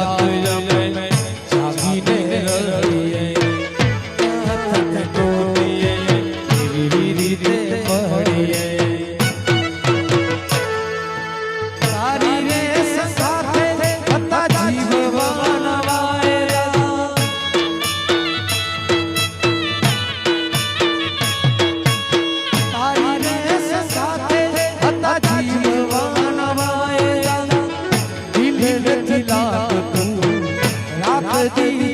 રાત અમે જાગીને રહીએ કોટીએ એવી રીતે મળીએ તારી રે સાથે હતા જીવવાન વાયરા તારી રે સાથે હતા જીવવાન વાયરા દિલ નથી લાગતું રાત દી